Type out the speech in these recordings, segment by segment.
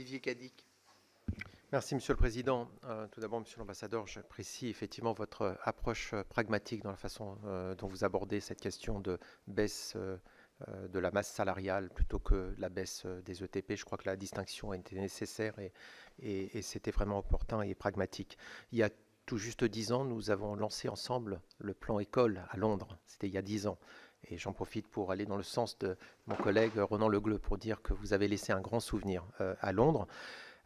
Olivier Cadic. Merci, Monsieur le Président. Tout d'abord, Monsieur l'Ambassadeur, j'apprécie effectivement votre approche pragmatique dans la façon dont vous abordez cette question de baisse de la masse salariale plutôt que la baisse des ETP. Je crois que la distinction a été nécessaire et c'était vraiment opportun et pragmatique. Il y a tout juste 10 ans, nous avons lancé ensemble le plan école à Londres. C'était il y a 10 ans. Et j'en profite pour aller dans le sens de mon collègue Ronan Le Gleut pour dire que vous avez laissé un grand souvenir à Londres.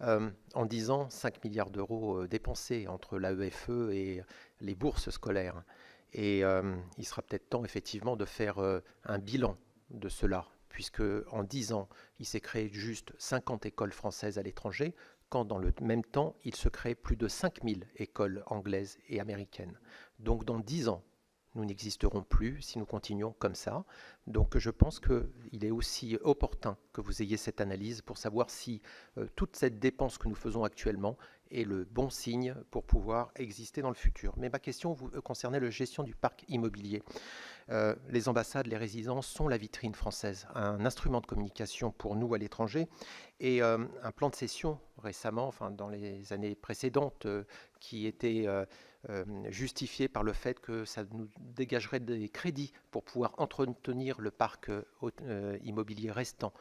En 10 ans, 5 milliards d'euros dépensés entre l'AEFE et les bourses scolaires. Et il sera peut-être temps effectivement de faire un bilan de cela, puisque en 10 ans, il s'est créé juste 50 écoles françaises à l'étranger, quand dans le même temps, il se crée plus de 5000 écoles anglaises et américaines. Donc dans 10 ans, nous n'existerons plus si nous continuons comme ça. Donc je pense qu'il est aussi opportun que vous ayez cette analyse pour savoir si toute cette dépense que nous faisons actuellement est le bon signe pour pouvoir exister dans le futur. Mais ma question concernait la gestion du parc immobilier. Les ambassades, les résidences sont la vitrine française, un instrument de communication pour nous à l'étranger et un plan de cession récemment, enfin dans les années précédentes, qui était justifié par le fait que ça nous dégagerait des crédits pour pouvoir entretenir le parc immobilier restant.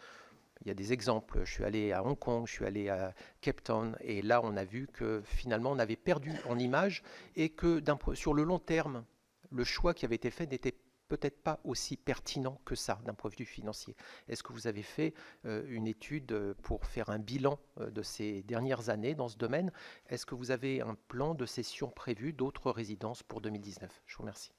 Il y a des exemples, je suis allé à Hong Kong, je suis allé à Cape Town, et là on a vu que finalement on avait perdu en image et que sur le long terme, le choix qui avait été fait n'était peut-être pas aussi pertinent que ça d'un point de vue financier. Est-ce que vous avez fait une étude pour faire un bilan de ces dernières années dans ce domaine? Est-ce que vous avez un plan de cession prévu d'autres résidences pour 2019? Je vous remercie.